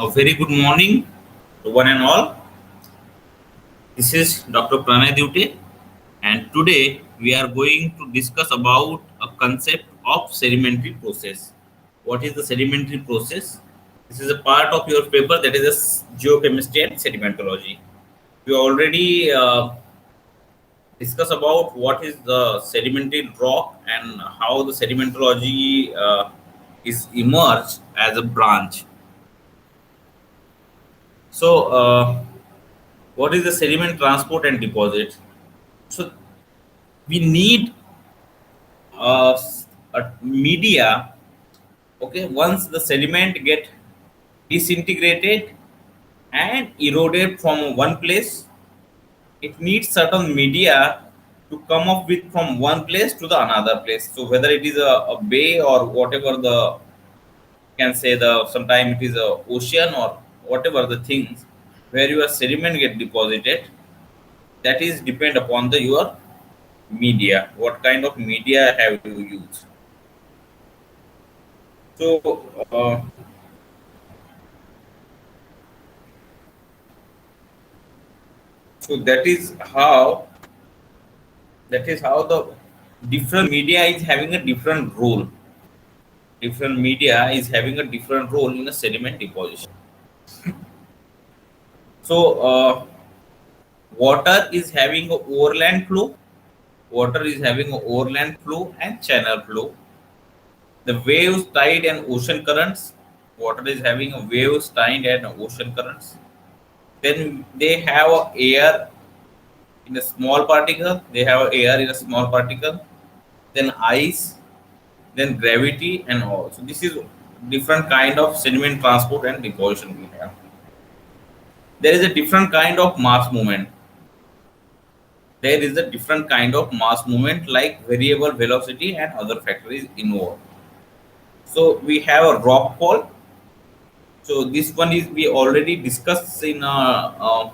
A very good morning to one and all. This is Dr. Pranay Dute, and today we are going to discuss about a concept of sedimentary process. What is the sedimentary process? This is a part of your paper that is geochemistry and sedimentology. We already discuss about what is the sedimentary rock and how the sedimentology is emerged as a branch. So, what is the sediment transport and deposit? So we need a media. Okay, once the sediment get disintegrated and eroded from one place, it needs certain media to come up with from one place to the another place. So whether it is a bay or whatever the can say the sometime it is a ocean or whatever the things where your sediment get deposited, that is depend upon the your media. What kind of media have you used? So uh, so that is how the different media is having a different role. Different media is having a different role in a sediment deposition. So water is having a overland flow. Water is having a overland flow and channel flow. The waves, tide, and ocean currents. Water is having a waves, tide, and ocean currents. Then they have a air in a small particle. They have air in a small particle. Then ice, then gravity, and all. So this is different kind of sediment transport and deposition we have. There is a different kind of mass movement. There is a different kind of mass movement like variable velocity and other factors involved. So we have a rock fall. So this one is we already discussed in a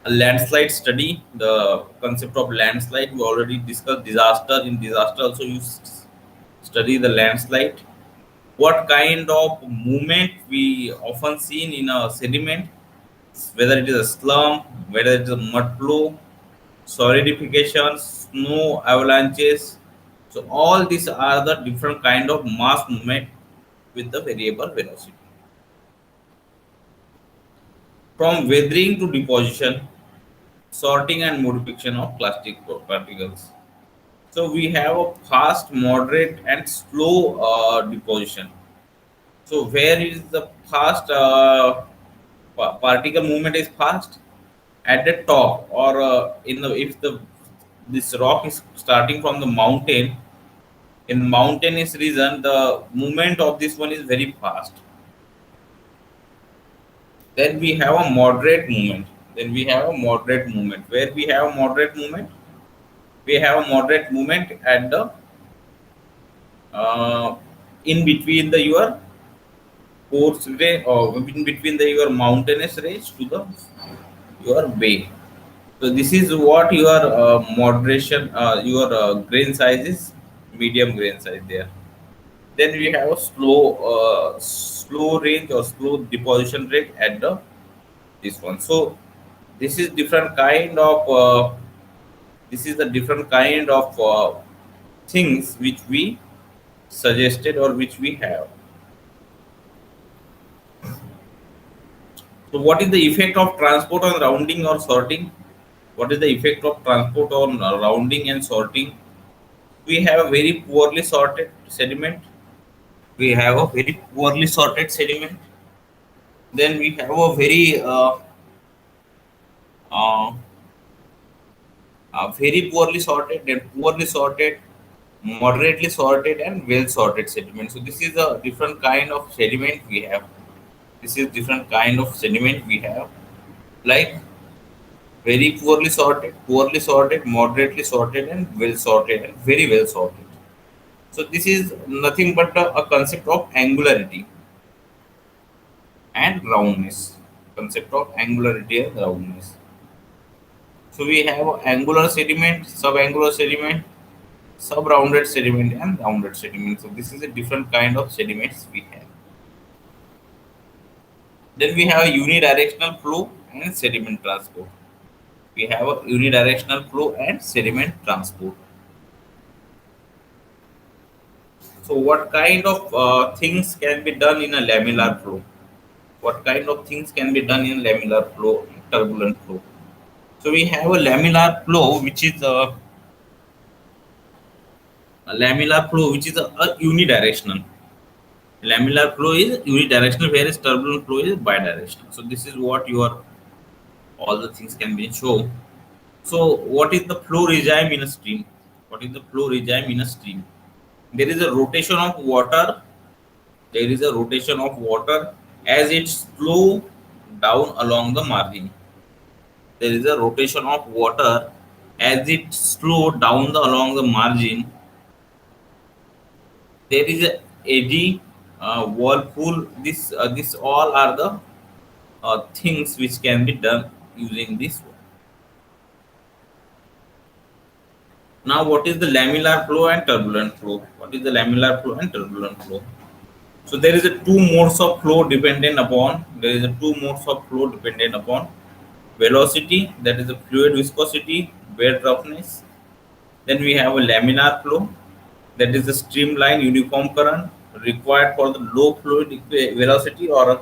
landslide study. The concept of landslide we already discussed. Disaster, in disaster also you study the landslide. What kind of movement we often seen in a sediment, whether it is a slump, whether it is a mud flow, solidification, snow avalanches. So all these are the different kind of mass movement with the variable velocity. From weathering to deposition, sorting and modification of plastic particles. So we have a fast, moderate, and slow deposition. So where is the fast particle movement is fast at the top, or in the if the this rock is starting from the mountain, in mountainous region the movement of this one is very fast. Then we have a moderate movement. Then we have a moderate movement. Where we have a moderate movement? We have a moderate movement at the uh, in between the your course range, or in between the your mountainous range to the your bay. So this is what your moderation, your grain size is medium grain size there. Then we have a slow range or slow deposition rate at the this one. So this is different kind of this is the different kind of things which we suggested or which we have. So what is the effect of transport on rounding or sorting? What is the effect of transport on rounding and sorting? We have a very poorly sorted sediment. We have a very poorly sorted sediment. Then we have uh, very poorly sorted, then poorly sorted, moderately sorted, and well sorted sediment. So this is a different kind of sediment we have. This is different kind of sediment we have, like very poorly sorted, moderately sorted, and well sorted, and very well sorted. So this is nothing but a concept of angularity and roundness. Concept of angularity and roundness. So we have angular sediment, subangular sediment, sub-rounded sediment, and rounded sediment. So this is a different kind of sediments we have. Then we have a unidirectional flow and sediment transport. We have a unidirectional flow and sediment transport. So, what kind of things can be done in a laminar flow? What kind of things can be done in laminar flow, turbulent flow? So, we have a laminar flow, which is a laminar flow, which is a unidirectional. Laminar flow is unidirectional, whereas turbulent flow is bidirectional. So, this is what your all the things can be shown. So, what is the flow regime in a stream? What is the flow regime in a stream? There is a rotation of water. There is a rotation of water as it flow down along the margin. There is a rotation of water as it flow down along the margin. There is a eddy, whirlpool. This all are the things which can be done using this. Now, what is the laminar flow and turbulent flow? What is the laminar flow and turbulent flow? So there is a two modes of flow dependent upon. There is a two modes of flow dependent upon velocity, that is the fluid viscosity, bed roughness. Then we have a laminar flow, that is the streamline uniform current required for the low fluid velocity or a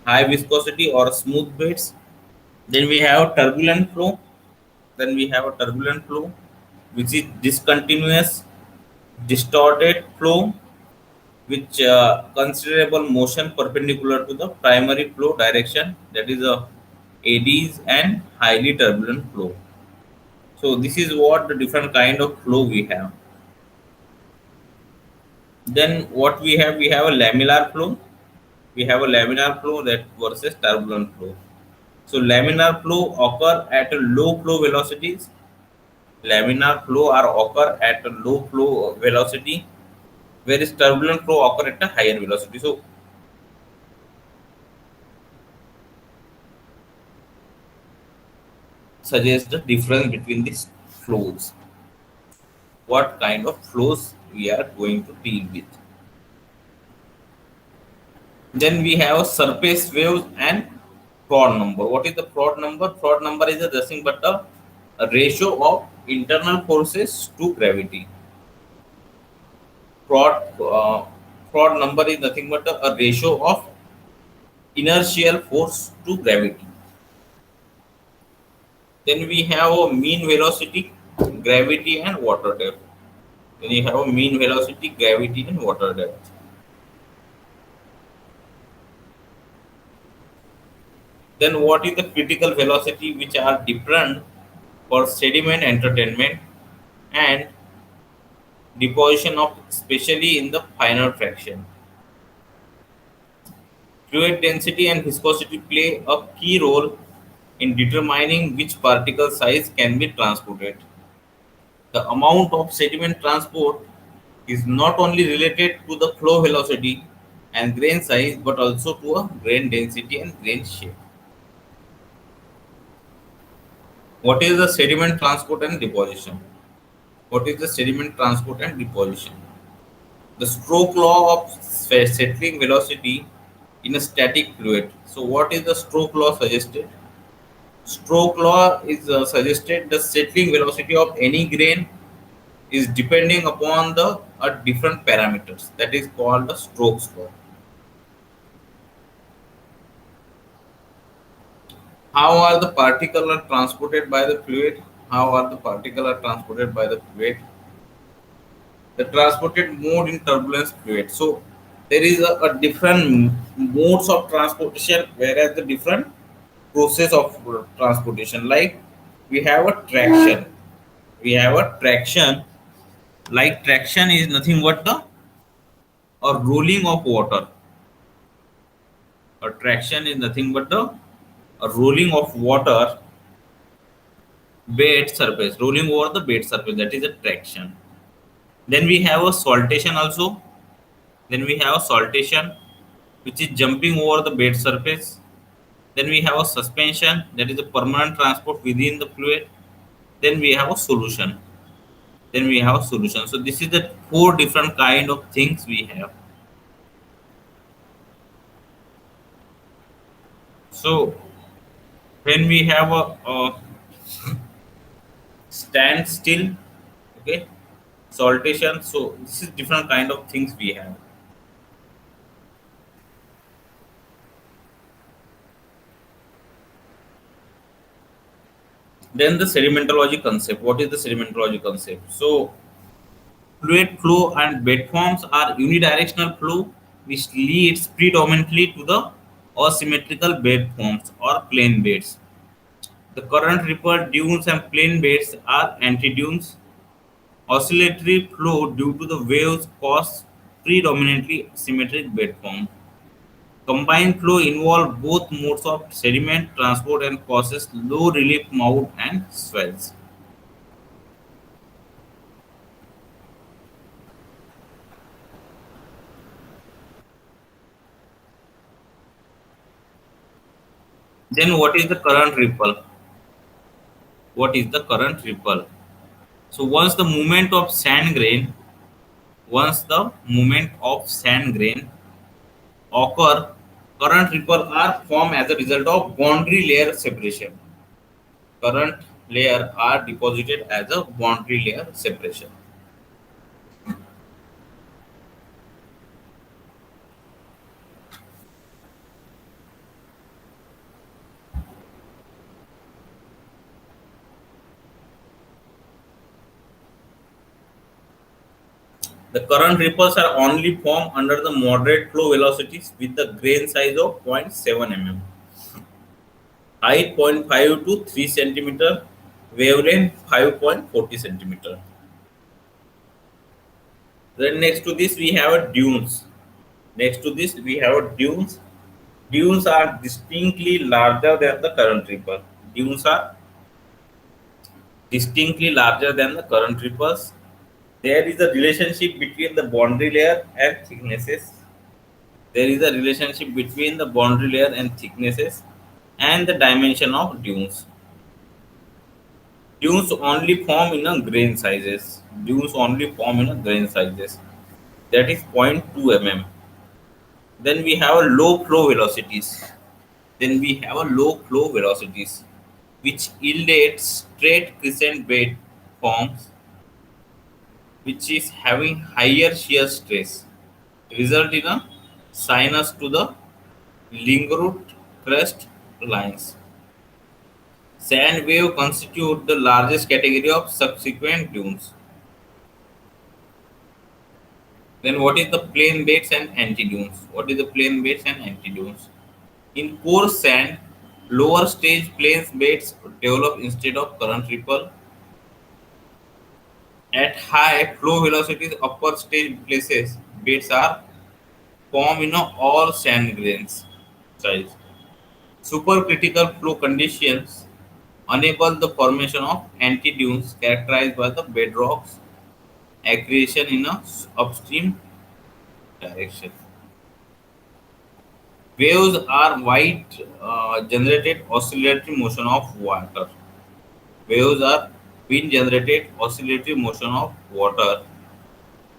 high viscosity or smooth beds. Then we have turbulent flow. Then we have a turbulent flow, which is discontinuous, distorted flow, which considerable motion perpendicular to the primary flow direction, that is a eddies and highly turbulent flow. So this is what the different kind of flow we have. Then what we have a laminar flow. We have a laminar flow that versus turbulent flow. So laminar flow occur at a low flow velocities. Laminar flow are occur at a low flow velocity, whereas turbulent flow occur at a higher velocity. So suggest the difference between these flows. What kind of flows we are going to deal with. Then we have surface waves and Froude number. What is the Froude number? Froude number is nothing but a ratio of internal forces to gravity. Froude number is nothing but a ratio of inertial force to gravity. Then we have a mean velocity, gravity, and water depth. Then you have a mean velocity, gravity, and water depth. Then what is the critical velocity, which are different for sediment entertainment and deposition of, especially in the final fraction. Fluid density and viscosity play a key role in determining which particle size can be transported. The amount of sediment transport is not only related to the flow velocity and grain size but also to a grain density and grain shape. What is the sediment transport and deposition? What is the sediment transport and deposition? The stroke law of settling velocity in a static fluid. So, what is the stroke law suggested? Stroke law is suggested the settling velocity of any grain is depending upon the different parameters. That is called the Stokes law. How are the particles are transported by the fluid? How are the particles are transported by the fluid? The transported mode in turbulence fluid. So there is a different modes of transportation, whereas the different process of transportation. Like we have a traction. We have a traction. Like traction is nothing but the a rolling of water. A traction is nothing but the a rolling of water bed surface, rolling over the bed surface. That is a traction. Then we have a saltation also. Then we have a saltation, which is jumping over the bed surface. Then we have a suspension, that is a permanent transport within the fluid. Then we have a solution. Then we have a solution. So this is the four different kind of things we have. So when we have a standstill, okay, saltation. So this is different kind of things we have. Then the sedimentology concept. What is the sedimentology concept? So fluid flow and bed forms are unidirectional flow which leads predominantly to the asymmetrical bed forms or plane beds. The current ripple dunes and plane beds are antidunes. Oscillatory flow due to the waves cause predominantly symmetric bed form. Combined flow involve both modes of sediment transport and causes low relief mound and swells. Then what is the current ripple? What is the current ripple? So once the movement of sand grain occur, current ripple are formed as a result of boundary layer separation. Current layer are deposited as a boundary layer separation. The current ripples are only formed under the moderate flow velocities with the grain size of zero point 0.7 mm, height zero point 0.5 to 3 centimeter, wavelength 5.40 centimeter. Then next to this we have a dunes. Next to this we have a dunes. Dunes are distinctly larger than the current ripple. Dunes are distinctly larger than the current ripples. There is a relationship between the boundary layer and thicknesses. There is a relationship between the boundary layer and thicknesses and the dimension of dunes. Dunes only form in a grain sizes. Dunes only form in a grain sizes. That is zero point 0.2 mm. Then we have a low flow velocities. Then we have a low flow velocities, which yielded straight crescent bed forms, which is having higher shear stress, result in a sinus to the Lingroot crest lines. Sand wave constitute the largest category of subsequent dunes. Then what is the plain beds and antidunes? What is the plain beds and antidunes? In coarse sand, lower stage plain beds develop instead of current ripple. At high flow velocities, upper stage places beds are formed in all sand grains size. Supercritical flow conditions enable the formation of antidunes characterized by the bedrock's accretion in a upstream direction. Waves are wide generated oscillatory motion of water. Waves are wind generated oscillatory motion of water.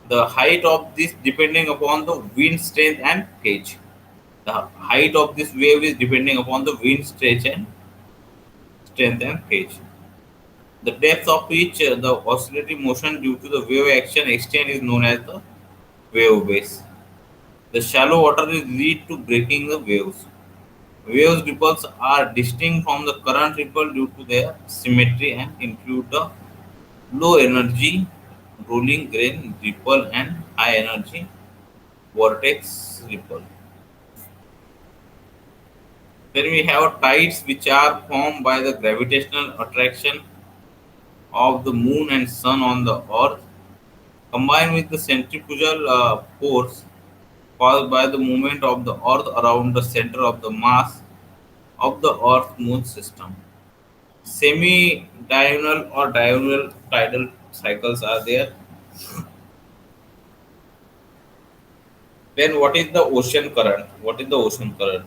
The height of this depending upon the wind strength and pitch. The height of this wave is depending upon the wind strength and pitch. The depth of which the oscillatory motion due to the wave action extent is known as the wave base. The shallow water is lead to breaking the waves. Waves ripples are distinct from the current ripple due to their symmetry and include the low energy rolling grain ripple and high energy vortex ripple. Then we have tides which are formed by the gravitational attraction of the moon and sun on the earth combined with the centrifugal force caused by the movement of the earth around the center of the mass of the earth moon system. Semi diurnal or diurnal tidal cycles are there. Then what is the ocean current? What is the ocean current?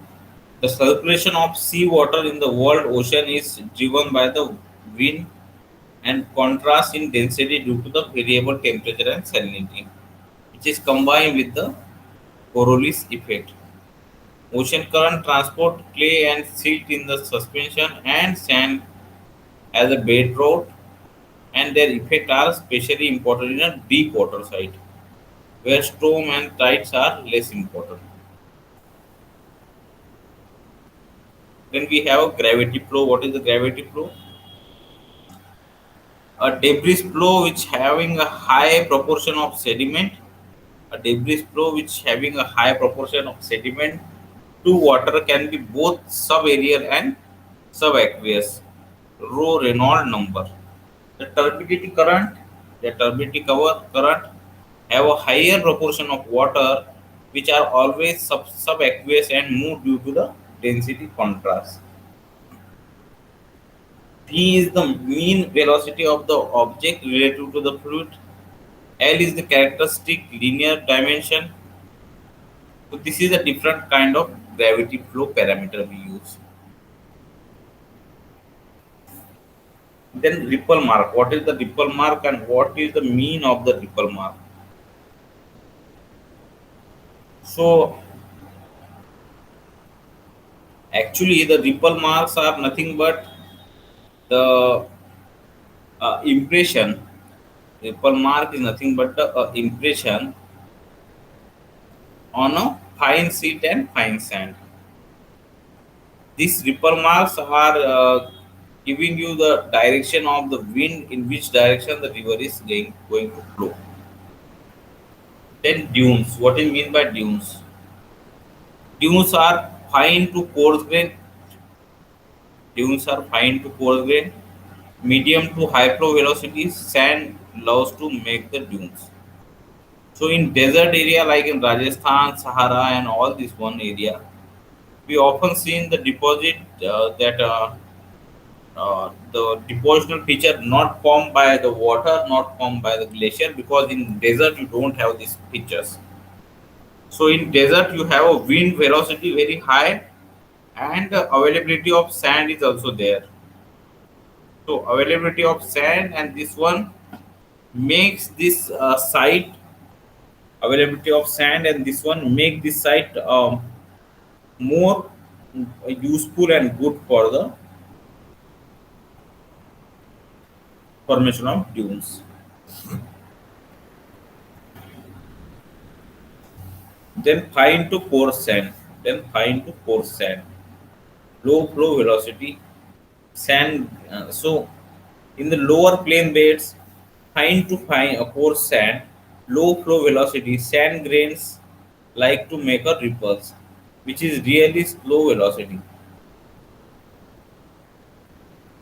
The circulation of sea water in the world ocean is driven by the wind and contrast in density due to the variable temperature and salinity, which is combined with the Coriolis effect. Ocean current transport clay and silt in the suspension and sand as a bed road, and their effect are especially important in a deep water site where storm and tides are less important. Then we have a gravity flow. What is the gravity flow? A debris flow which having a high proportion of sediment. A debris flow which having a high proportion of sediment to water can be both subaerial and subaqueous. Rho Reynolds number. The turbidity current, the turbidity cover current have a higher proportion of water which are always subaqueous and move due to the density contrast. V is the mean velocity of the object relative to the fluid. L is the characteristic linear dimension. So this is a different kind of gravity flow parameter we use. Then ripple mark. What is the ripple mark and what is the mean of the ripple mark? So actually the ripple marks are nothing but the impression. Ripple mark is nothing but the impression on a fine silt and fine sand. These ripple marks are giving you the direction of the wind in which direction the river is going to flow. Then dunes. What do you mean by dunes? Dunes are fine to coarse grain. Dunes are fine to coarse grain. Medium to high flow velocities. Sand loves to make the dunes. So in desert area like in Rajasthan, Sahara, and all this one area, we often see in the deposit that the depositional feature not formed by the water, not formed by the glacier, because in desert you don't have these features. So in desert you have a wind velocity very high, and the availability of sand is also there. So availability of sand and this one makes this site, availability of sand and this one make this site more useful and good for the formation of dunes. Then fine to coarse sand. Then fine to coarse sand. Low flow velocity sand. So in the lower plane beds, fine to fine coarse sand, low flow velocity sand grains like to make a ripples, which is really slow velocity.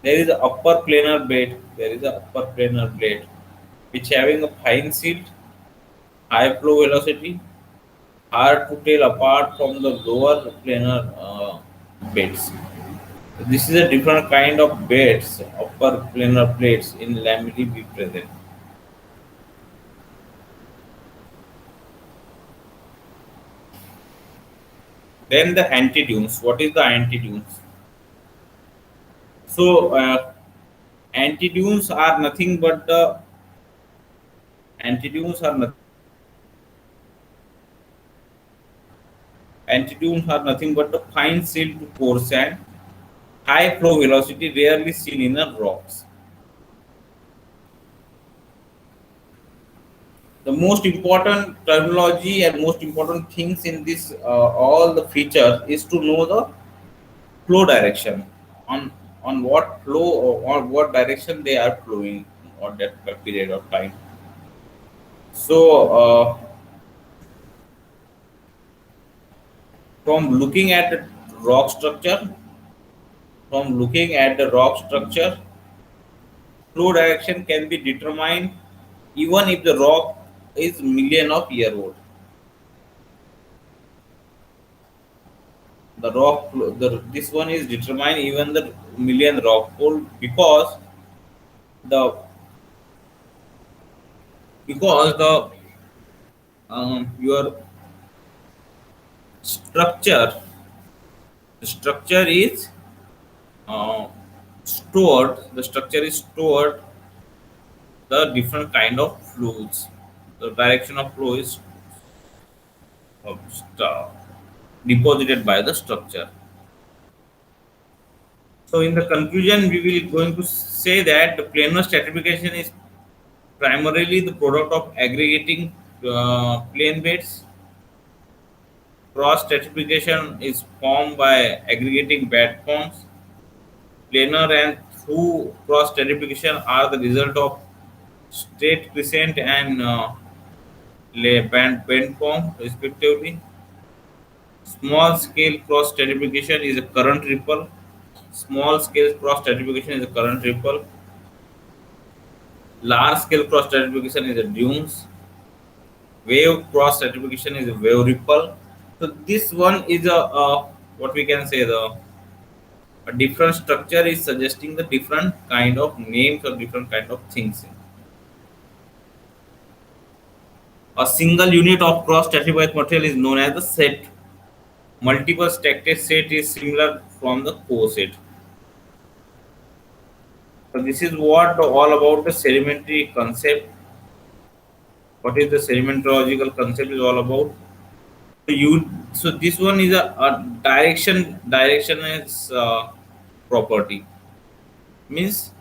There is a upper planar bed. There is a upper planar blade which having a fine silt, high flow velocity, hard to tell apart from the lower planar beds. This is a different kind of beds, upper planar plates in Lamely present. Then the antidunes. What is the antidunes? So antidunes are nothing but the antidunes are not, antidunes are nothing but the fine silt to coarse sand, high flow velocity rarely seen in the rocks. The most important terminology and most important things in this all the features is to know the flow direction on what flow or what direction they are flowing on that period of time. So from looking at the rock structure, from looking at the rock structure, flow direction can be determined even if the rock is million of year old. The rock this one is determined even the million rock old the because the your structure, the structure is uh, stored, the structure is stored the different kind of fluids. The direction of flow is star. deposited by the structure. So in the conclusion, we will going to say that the planar stratification is primarily the product of aggregating plane beds. Cross stratification is formed by aggregating bed forms. Planar and through cross stratification are the result of straight crescent and lay band form respectively. Small scale cross stratification is a current ripple. Small scale cross stratification is a current ripple. Large scale cross stratification is a dunes. Wave cross stratification is a wave ripple. So this one is a what we can say the a different structure is suggesting the different kind of names or different kind of things. A single unit of cross stratified material is known as the set. Multiple stacked set is similar from the co-set. So this is what all about the sedimentary concept. What is the sedimentological concept is all about. So this one is a direction is property means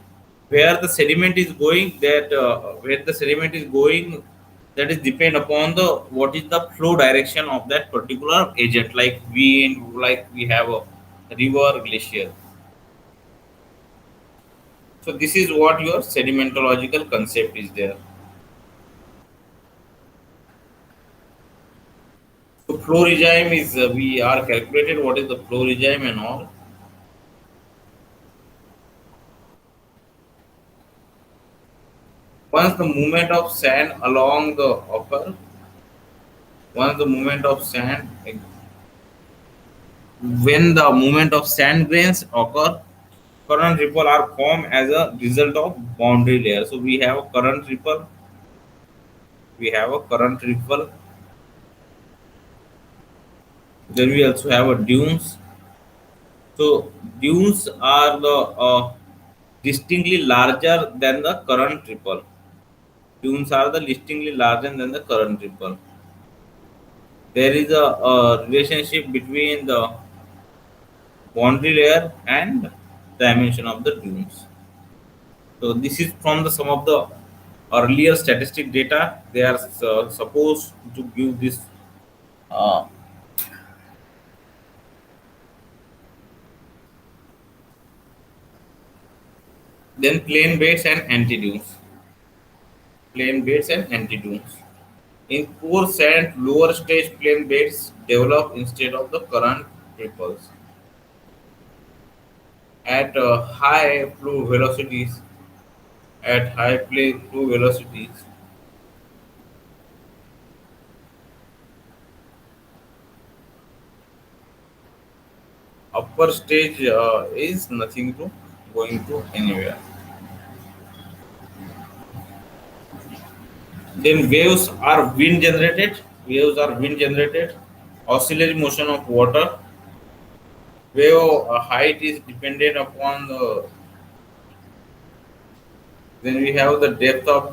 where the sediment is going that where the sediment is going that is depend upon the what is the flow direction of that particular agent like wind like we have a river glacier. So this is what your sedimentological concept is there. So flow regime is we are calculated what is the flow regime and all. Once the movement of sand along the occur, once the movement of sand when the movement of sand grains occur, current ripple are formed as a result of boundary layer. So we have a current ripple, we have a current ripple, then we also have a dunes. So dunes are the distinctly larger than the current ripple. Dunes are the distinctly larger than the current ripple. There is a relationship between the boundary layer and dimension of the dunes. So this is from the some of the earlier statistic data. They are supposed to give this. Uh, then plain beds and antidunes. Plain beds and antidunes. In poor sand, lower stage plain beds develop instead of the current ripples. At high flow velocities, at high play flow velocities, upper stage is nothing to going to anywhere. Then waves are wind generated. Waves are wind generated. Oscillatory motion of water. Wave height is dependent upon the. Then we have the depth of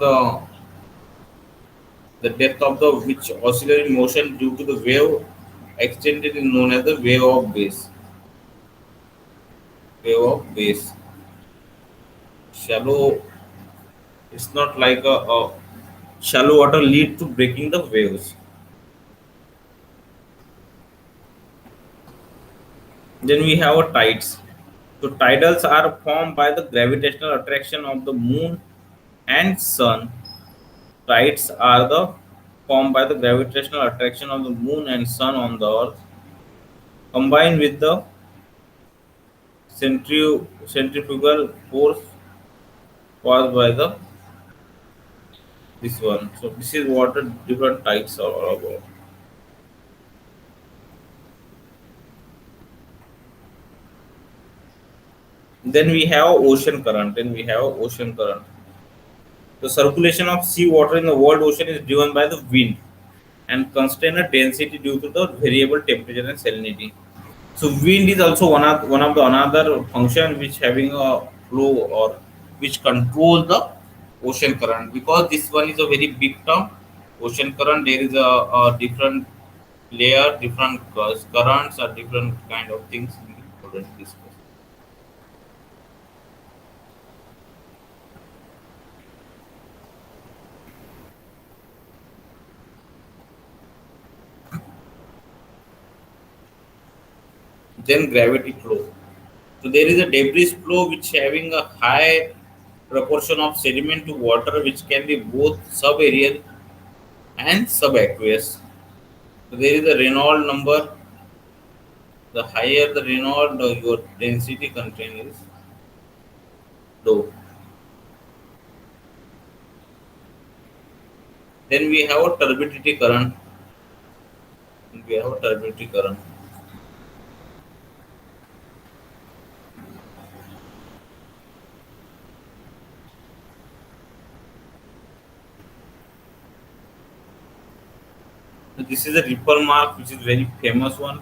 the which oscillatory motion due to the wave extended is known as the wave of base. Wave of base. Shallow. It's not like a shallow water lead to breaking the waves. Then we have tides. So tidals are formed by the gravitational attraction of the moon and sun. Tides are the formed by the gravitational attraction of the moon and sun on the earth combined with the centrifugal force caused by the this one. So this is what the different tides are all about. Then we have ocean current. Then we have ocean current. The circulation of sea water in the world ocean is driven by the wind and constrained density due to the variable temperature and salinity. So wind is also one of the another function which having a flow or which control the ocean current because this one is a very big term. Ocean current there is a different layer, different currents, or different kind of things we already discussed. Then gravity flow. So there is a debris flow which having a high proportion of sediment to water, which can be both subaerial and subaqueous. So there is a Reynolds number. The higher the Reynolds, your density content is low. Then we have a turbidity current. We have a turbidity current. So this is a ripple mark, which is very famous one.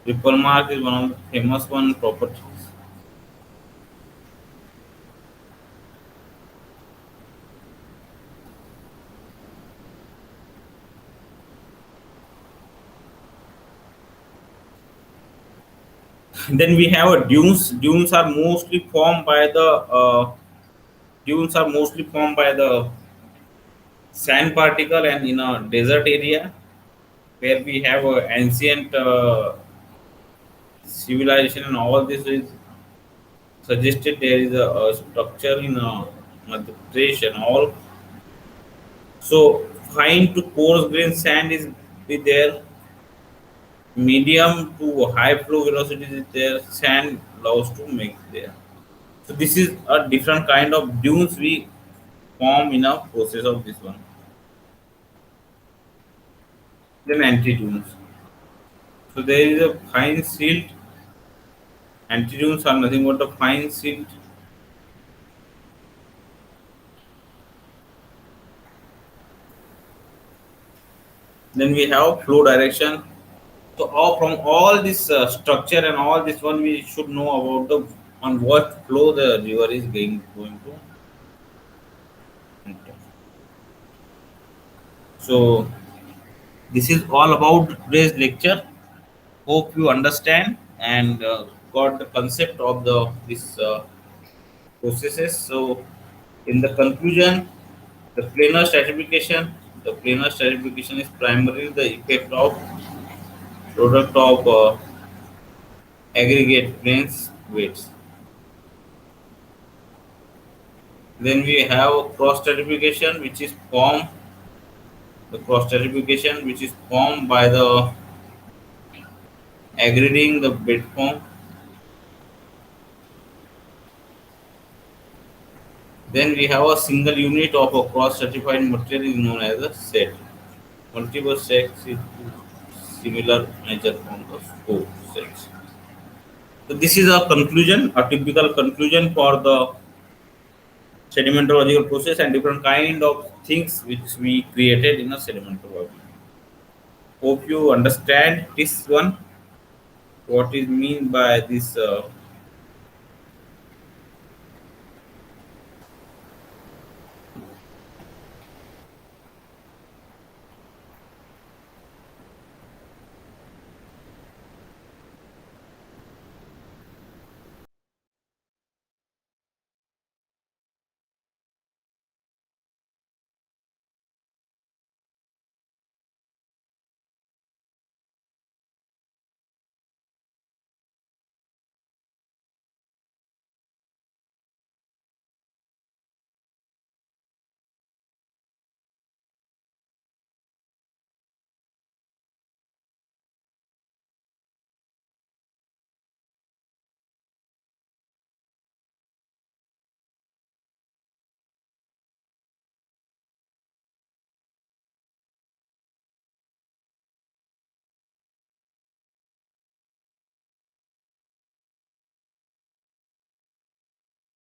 Ripple mark is one of the famous one properties. Then we have a dunes. Dunes are mostly formed by the sand particle, and in a desert area where we have a ancient civilization, and all this is suggested there is a structure in Madhya Pradesh and all. So fine to coarse grain sand is be there, medium to high flow velocity is there, sand loves to make there. So this is a different kind of dunes we form in a process of this one. Then anti dunes. So there is a fine silt. Anti dunes are nothing but a fine silt. Then we have flow direction. So all from all this structure and all this one, we should know about the on what flow the river is going to enter. So this is all about today's lecture. Hope you understand and got the concept of the this processes. So in the conclusion, the planar stratification is primarily the effect of product of aggregate planes weights. Then we have cross stratification, which is formed the cross stratification which is formed by the aggregating the bed form. Then we have a single unit of a cross stratified material is known as a set. Multiple sets is similar nature from the four sets. So this is a conclusion, a typical conclusion for the sedimentological process and different kind of things which we created in a sedimentology. Hope you understand this one. What is mean by this